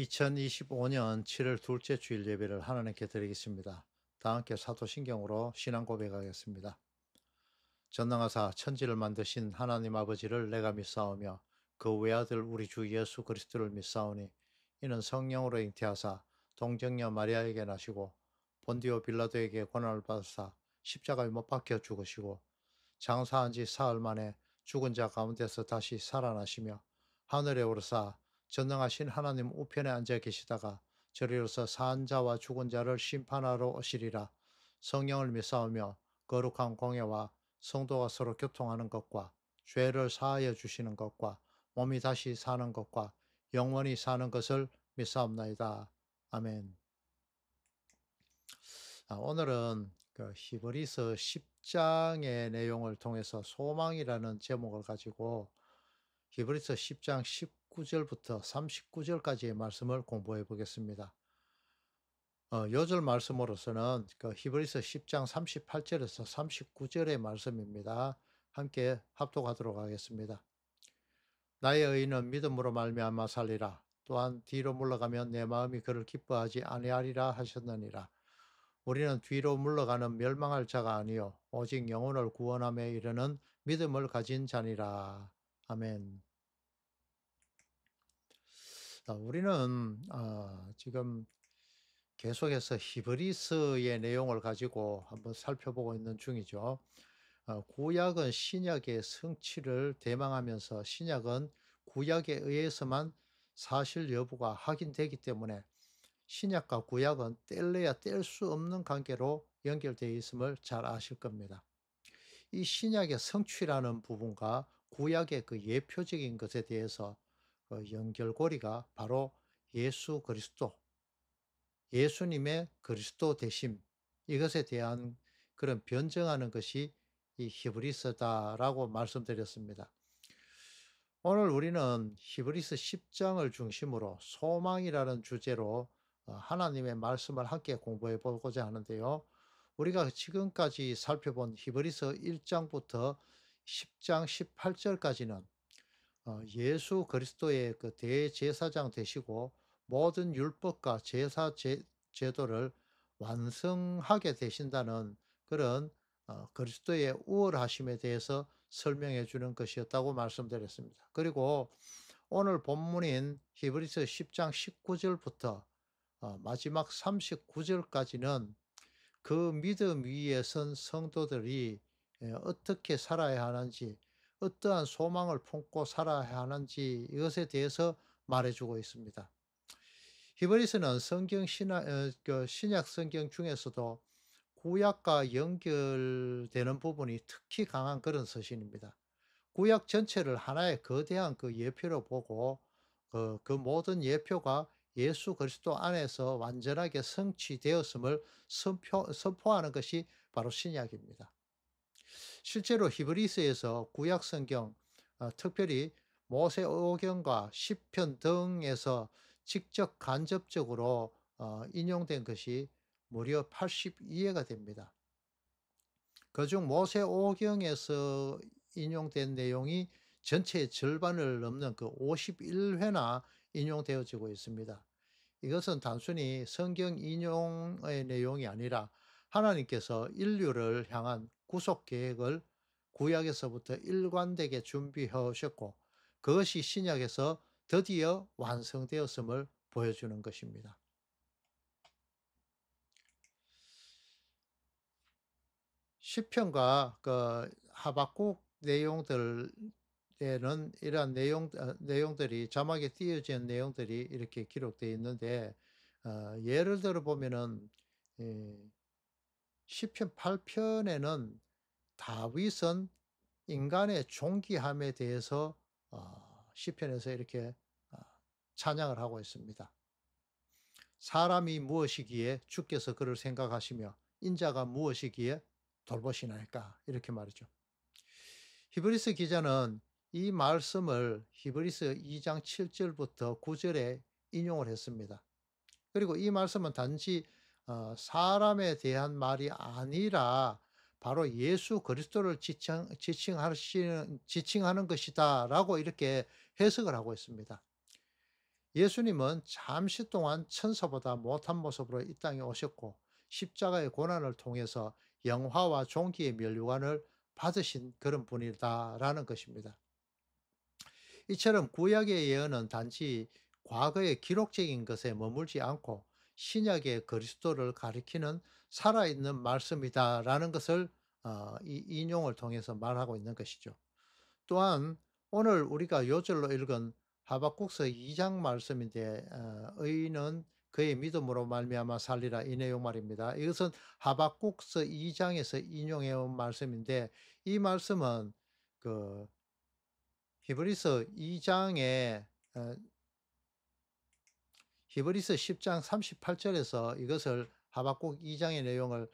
2025년 7월 둘째 주일 예배를 하나님께 드리겠습니다. 다 함께 사도신경으로 신앙 고백하겠습니다. 전능하사 천지를 만드신 하나님 아버지를 내가 믿사오며 그 외아들 우리 주 예수 그리스도를 믿사오니 이는 성령으로 잉태하사 동정녀 마리아에게 나시고 본디오 빌라도에게 고난을 받으사 십자가에 못 박혀 죽으시고 장사한 지 사흘 만에 죽은 자 가운데서 다시 살아나시며 하늘에 오르사 전능하신 하나님 우편에 앉아 계시다가 저리로서 산 자와 죽은 자를 심판하러 오시리라. 성령을 믿사오며 거룩한 공예와 성도가 서로 교통하는 것과 죄를 사하여 주시는 것과 몸이 다시 사는 것과 영원히 사는 것을 믿사옵나이다. 아멘. 오늘은 그 히브리서 10장의 내용을 통해서 소망이라는 제목을 가지고 히브리서 10장 19절부터 39절까지의 말씀을 공부해 보겠습니다. 요절 말씀으로서는 그 히브리서 10장 38절에서 39절의 말씀입니다. 함께 합독하도록 하겠습니다. 나의 의인은 믿음으로 말미암아 살리라. 또한 뒤로 물러가면 내 마음이 그를 기뻐하지 아니하리라 하셨느니라. 우리는 뒤로 물러가는 멸망할 자가 아니요 오직 영혼을 구원함에 이르는 믿음을 가진 자니라. 아멘. 우리는 지금 계속해서 히브리서의 내용을 가지고 한번 살펴보고 있는 중이죠. 구약은 신약의 성취를 대망하면서 신약은 구약에 의해서만 사실 여부가 확인되기 때문에 신약과 구약은 뗄래야 뗄 수 없는 관계로 연결되어 있음을 잘 아실 겁니다. 이 신약의 성취라는 부분과 구약의 그 예표적인 것에 대해서 그 연결고리가 바로 예수 그리스도, 예수님의 그리스도 되심, 이것에 대한 그런 변증하는 것이 이 히브리서다라고 말씀드렸습니다. 오늘 우리는 히브리서 10장을 중심으로 소망이라는 주제로 하나님의 말씀을 함께 공부해 보고자 하는데요. 우리가 지금까지 살펴본 히브리서 1장부터 10장 18절까지는 예수 그리스도의 그 대제사장 되시고 모든 율법과 제도를 완성하게 되신다는 그런 그리스도의 우월하심에 대해서 설명해 주는 것이었다고 말씀드렸습니다. 그리고 오늘 본문인 히브리서 10장 19절부터 마지막 39절까지는 그 믿음 위에 선 성도들이 어떻게 살아야 하는지, 어떠한 소망을 품고 살아야 하는지 이것에 대해서 말해주고 있습니다. 히브리서는 신약 성경 중에서도 구약과 연결되는 부분이 특히 강한 그런 서신입니다. 구약 전체를 하나의 거대한 그 예표로 보고 그 모든 예표가 예수 그리스도 안에서 완전하게 성취되었음을 선포하는 것이 바로 신약입니다. 실제로 히브리서에서 구약 성경, 특별히 모세오경과 시편 등에서 직접 간접적으로 인용된 것이 무려 82회가 됩니다. 그중 모세오경에서 인용된 내용이 전체의 절반을 넘는 그 51회나 인용되어지고 있습니다. 이것은 단순히 성경 인용의 내용이 아니라 하나님께서 인류를 향한 구속 계획을 구약에서부터 일관되게 준비해 오셨고 그것이 신약에서 드디어 완성되었음을 보여주는 것입니다. 시편과 그 하박국 내용들에는 이러한 내용들이 자막에 띄어진 내용들이 이렇게 기록되어 있는데 예를 들어 보면은 시편 8편에는 다윗은 인간의 존귀함에 대해서 시편에서 이렇게 어 찬양을 하고 있습니다. 사람이 무엇이기에 주께서 그를 생각하시며 인자가 무엇이기에 돌보시나이까 이렇게 말이죠. 히브리서 기자는 이 말씀을 히브리서 2장 7절부터 9절에 인용을 했습니다. 그리고 이 말씀은 단지 사람에 대한 말이 아니라 바로 예수 그리스도를 지칭하는 것이다라고 이렇게 해석을 하고 있습니다. 예수님은 잠시 동안 천사보다 못한 모습으로 이 땅에 오셨고 십자가의 고난을 통해서 영화와 존귀의 면류관을 받으신 그런 분이다라는 것입니다. 이처럼 구약의 예언은 단지 과거의 기록적인 것에 머물지 않고 신약의 그리스도를 가리키는 살아있는 말씀이다라는 것을 이 인용을 통해서 말하고 있는 것이죠. 또한 오늘 우리가 요절로 읽은 하박국서 2장 말씀인데 의인은 그의 믿음으로 말미암아 살리라 이 내용 말입니다. 이것은 하박국서 2장에서 인용해 온 말씀인데 이 말씀은 그 히브리서 2장에 히브리서 10장 38절에서 이것을 하박국 2장의 내용을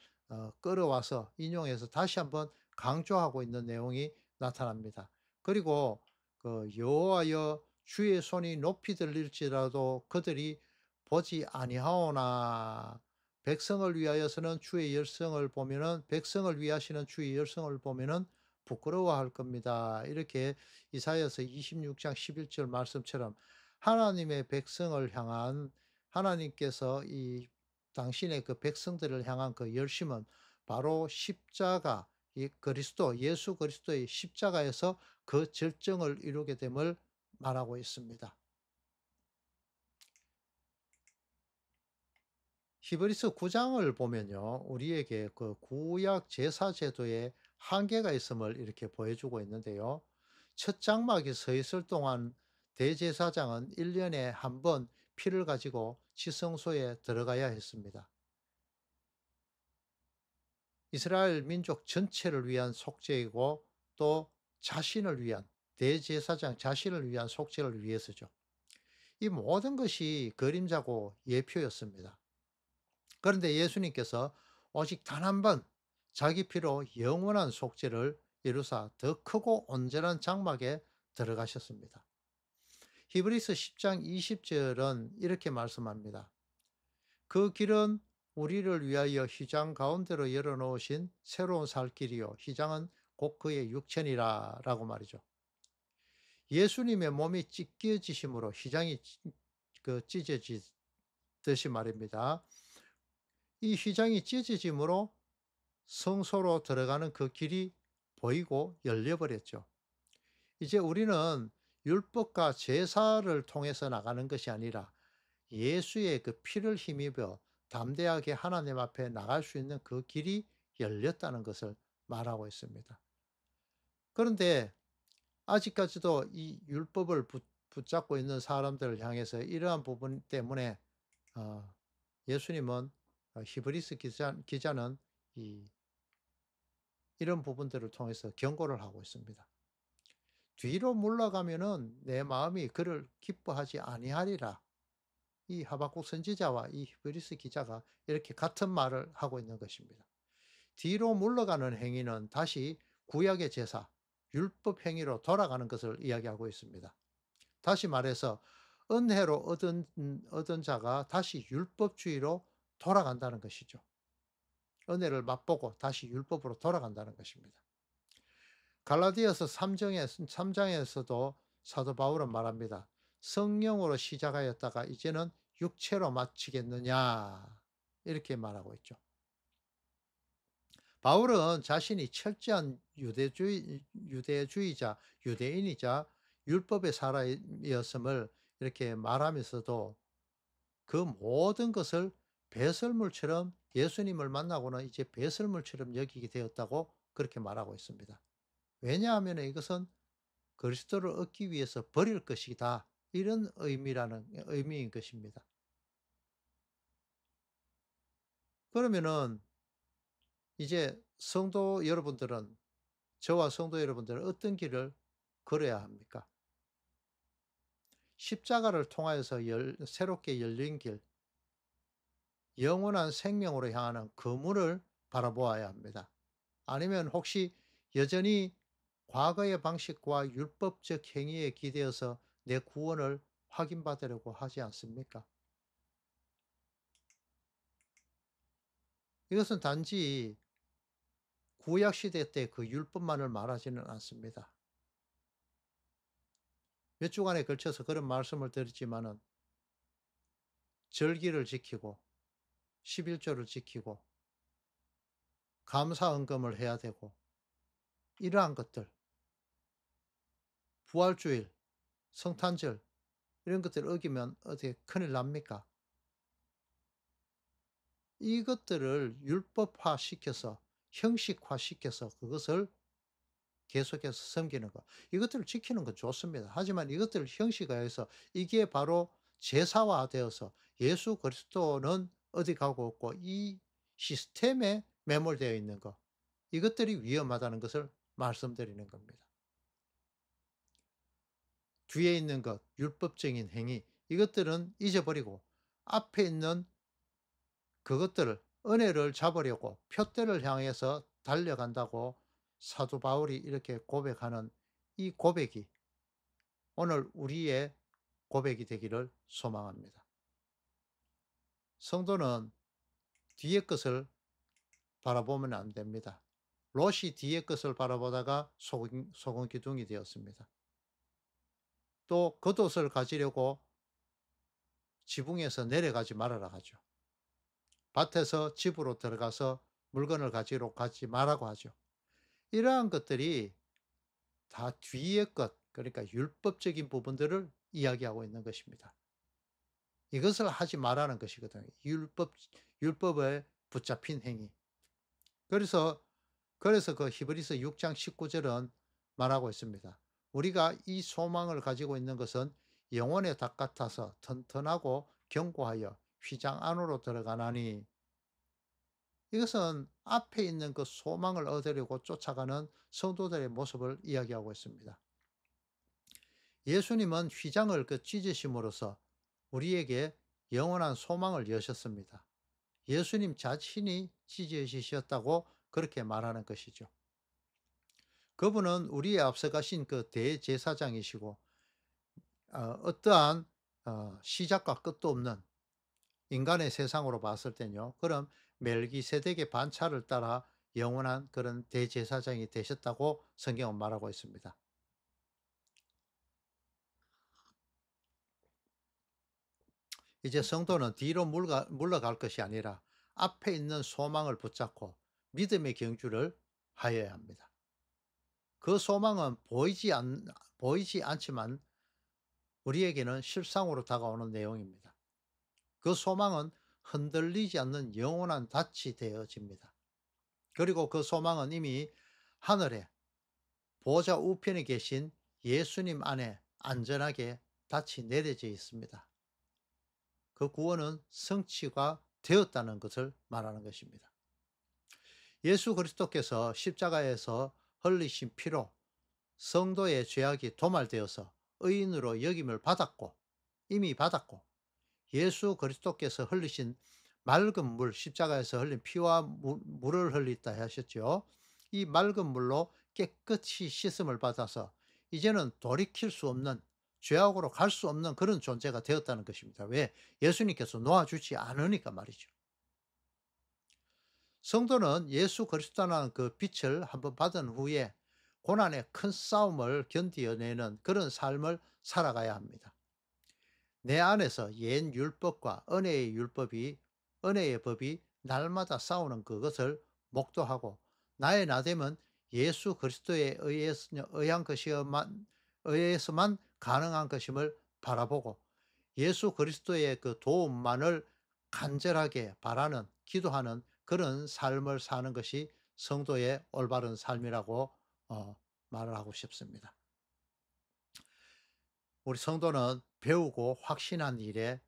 끌어와서 인용해서 다시 한번 강조하고 있는 내용이 나타납니다. 그리고 그 여호와여 주의 손이 높이 들릴지라도 그들이 보지 아니하오나 백성을 위하여서는 주의 열성을 보면은 백성을 위하시는 주의 열성을 보면은 부끄러워할 겁니다. 이렇게 이사야서 26장 11절 말씀처럼 하나님의 백성을 향한 하나님께서 이 당신의 그 백성들을 향한 그 열심은 바로 십자가, 이 그리스도, 예수 그리스도의 십자가에서 그 절정을 이루게 됨을 말하고 있습니다. 히브리서 9장을 보면요, 우리에게 그 구약 제사 제도의 한계가 있음을 이렇게 보여주고 있는데요. 첫 장막이 서 있을 동안 대제사장은 1년에 한 번 피를 가지고 지성소에 들어가야 했습니다. 이스라엘 민족 전체를 위한 속죄이고 또 자신을 위한 대제사장 자신을 위한 속죄를 위해서죠. 이 모든 것이 그림자고 예표였습니다. 그런데 예수님께서 오직 단 한 번 자기 피로 영원한 속죄를 이루사 더 크고 온전한 장막에 들어가셨습니다. 히브리서 10장 20절은 이렇게 말씀합니다. 그 길은 우리를 위하여 휘장 가운데로 열어놓으신 새로운 살 길이요. 휘장은 곧 그의 육천이라 라고 말이죠. 예수님의 몸이 찢겨지심으로 휘장이 찢어지듯이 말입니다. 이 휘장이 찢어짐으로 성소로 들어가는 그 길이 보이고 열려버렸죠. 이제 우리는 율법과 제사를 통해서 나가는 것이 아니라 예수의 그 피를 힘입어 담대하게 하나님 앞에 나갈 수 있는 그 길이 열렸다는 것을 말하고 있습니다. 그런데 아직까지도 이 율법을 붙잡고 있는 사람들을 향해서 이러한 부분 때문에 어, 예수님은 히브리스 기자는 이런 부분들을 통해서 경고를 하고 있습니다. 뒤로 물러가면은 내 마음이 그를 기뻐하지 아니하리라. 이 하박국 선지자와 이 히브리스 기자가 이렇게 같은 말을 하고 있는 것입니다. 뒤로 물러가는 행위는 다시 구약의 제사, 율법 행위로 돌아가는 것을 이야기하고 있습니다. 다시 말해서 은혜로 얻은 자가 다시 율법주의로 돌아간다는 것이죠. 은혜를 맛보고 다시 율법으로 돌아간다는 것입니다. 갈라디아서 3장에서도 사도 바울은 말합니다. 성령으로 시작하였다가 이제는 육체로 마치겠느냐 이렇게 말하고 있죠. 바울은 자신이 철저한 유대주의자, 유대인이자 율법의 사람이었음을 이렇게 말하면서도 그 모든 것을 배설물처럼 예수님을 만나고는 이제 배설물처럼 여기게 되었다고 그렇게 말하고 있습니다. 왜냐하면 이것은 그리스도를 얻기 위해서 버릴 것이다. 이런 의미인 것입니다. 그러면은 이제 성도 여러분들은 저와 성도 여러분들은 어떤 길을 걸어야 합니까? 십자가를 통하여서 새롭게 열린 길, 영원한 생명으로 향하는 그 문을 바라보아야 합니다. 아니면 혹시 여전히 과거의 방식과 율법적 행위에 기대어서 내 구원을 확인받으려고 하지 않습니까? 이것은 단지 구약 시대 때 그 율법만을 말하지는 않습니다. 몇 주간에 걸쳐서 그런 말씀을 드렸지만은 절기를 지키고 11조를 지키고 감사헌금을 해야 되고 이러한 것들, 부활주일, 성탄절 이런 것들을 어기면 어떻게 큰일 납니까? 이것들을 율법화 시켜서 형식화 시켜서 그것을 계속해서 섬기는 것. 이것들을 지키는 건 좋습니다. 하지만 이것들을 형식화해서 이게 바로 제사화되어서 예수 그리스도는 어디 가고 없고 이 시스템에 매몰되어 있는 것. 이것들이 위험하다는 것을 말씀드리는 겁니다. 뒤에 있는 것, 율법적인 행위, 이것들은 잊어버리고 앞에 있는 그것들을 은혜를 잡으려고 표대를 향해서 달려간다고 사도 바울이 이렇게 고백하는 이 고백이 오늘 우리의 고백이 되기를 소망합니다. 성도는 뒤의 것을 바라보면 안 됩니다. 롯이 뒤의 것을 바라보다가 소금 기둥이 되었습니다. 또 겉옷을 가지려고 지붕에서 내려가지 말아라 하죠. 밭에서 집으로 들어가서 물건을 가지러 가지 말라고 하죠. 이러한 것들이 다 뒤의 것, 그러니까 율법적인 부분들을 이야기하고 있는 것입니다. 이것을 하지 말라는 것이거든요. 율법에 붙잡힌 행위. 그래서 그 히브리서 6장 19절은 말하고 있습니다. 우리가 이 소망을 가지고 있는 것은 영혼의 닭 같아서 튼튼하고 견고하여 휘장 안으로 들어가나니, 이것은 앞에 있는 그 소망을 얻으려고 쫓아가는 성도들의 모습을 이야기하고 있습니다. 예수님은 휘장을 찢으심으로써 우리에게 영원한 소망을 여셨습니다. 예수님 자신이 찢어지셨다고 그렇게 말하는 것이죠. 그분은 우리의 앞서가신 그 대제사장이시고 어떠한 시작과 끝도 없는 인간의 세상으로 봤을 때요. 그럼 멜기세덱의 반차를 따라 영원한 그런 대제사장이 되셨다고 성경은 말하고 있습니다. 이제 성도는 뒤로 물러갈 것이 아니라 앞에 있는 소망을 붙잡고 믿음의 경주를 하여야 합니다. 그 소망은 보이지 않지만 우리에게는 실상으로 다가오는 내용입니다. 그 소망은 흔들리지 않는 영원한 닻이 되어집니다. 그리고 그 소망은 이미 하늘에 보좌 우편에 계신 예수님 안에 안전하게 닻이 내려져 있습니다. 그 구원은 성취가 되었다는 것을 말하는 것입니다. 예수 그리스도께서 십자가에서 흘리신 피로 성도의 죄악이 도말되어서 의인으로 여김을 받았고, 이미 받았고, 예수 그리스도께서 흘리신 맑은 물, 십자가에서 흘린 피와 물을 흘리다 하셨죠. 이 맑은 물로 깨끗이 씻음을 받아서 이제는 돌이킬 수 없는, 죄악으로 갈 수 없는 그런 존재가 되었다는 것입니다. 왜? 예수님께서 놓아주지 않으니까 말이죠. 성도는 예수 그리스도라는 그 빛을 한번 받은 후에 고난의 큰 싸움을 견디어내는 그런 삶을 살아가야 합니다. 내 안에서 옛 율법과 은혜의 법이 날마다 싸우는 그것을 목도하고 나의 나됨은 예수 그리스도에 의해서만 가능한 것임을 바라보고 예수 그리스도의 그 도움만을 간절하게 바라는, 기도하는 그런 삶을 사는 것이 성도의 올바른 삶이라고 말을 하고 싶습니다. 우리 성도는 배우고 확신한 일에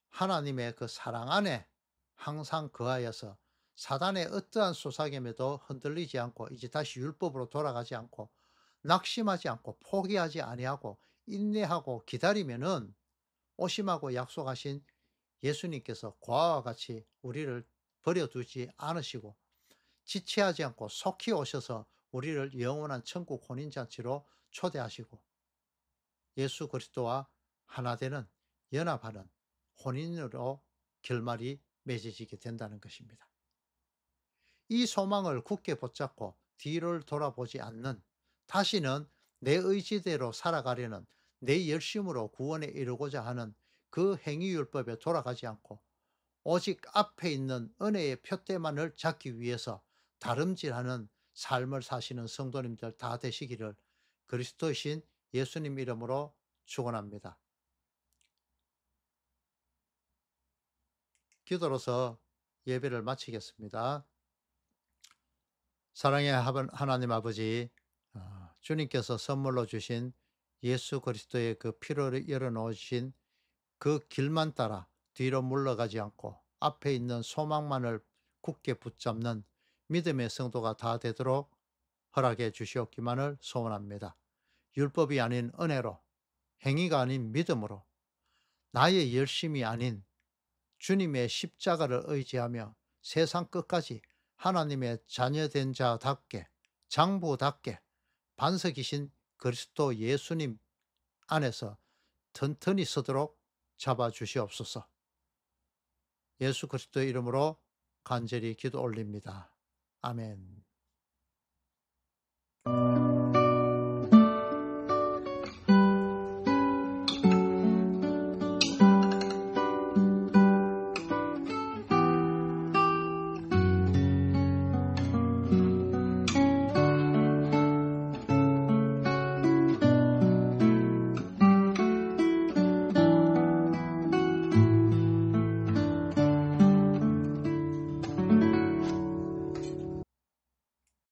하나님의 그 사랑 안에 항상 거하여서 사단의 어떠한 소사겜에도 흔들리지 않고 이제 다시 율법으로 돌아가지 않고 낙심하지 않고 포기하지 아니하고 인내하고 기다리면은 오심하고 약속하신 예수님께서 고아와 같이 우리를 버려두지 않으시고 지체하지 않고 속히 오셔서 우리를 영원한 천국 혼인잔치로 초대하시고 예수 그리스도와 하나 되는, 연합하는 혼인으로 결말이 맺어지게 된다는 것입니다. 이 소망을 굳게 붙잡고 뒤를 돌아보지 않는, 다시는 내 의지대로 살아가려는, 내 열심으로 구원에 이르고자 하는 그 행위율법에 돌아가지 않고 오직 앞에 있는 은혜의 표대만을 잡기 위해서 다름질하는 삶을 사시는 성도님들 다 되시기를 그리스도이신 예수님 이름으로 축원합니다. 기도로서 예배를 마치겠습니다. 사랑의 하나님 아버지, 주님께서 선물로 주신 예수 그리스도의 그 피로 열어놓으신 그 길만 따라 뒤로 물러가지 않고 앞에 있는 소망만을 굳게 붙잡는 믿음의 성도가 다 되도록 허락해 주시옵기만을 소원합니다. 율법이 아닌 은혜로, 행위가 아닌 믿음으로, 나의 열심이 아닌 주님의 십자가를 의지하며 세상 끝까지 하나님의 자녀된 자답게, 장부답게 반석이신 그리스도 예수님 안에서 튼튼히 서도록 잡아 주시옵소서. 예수 그리스도의 이름으로 간절히 기도 올립니다. 아멘.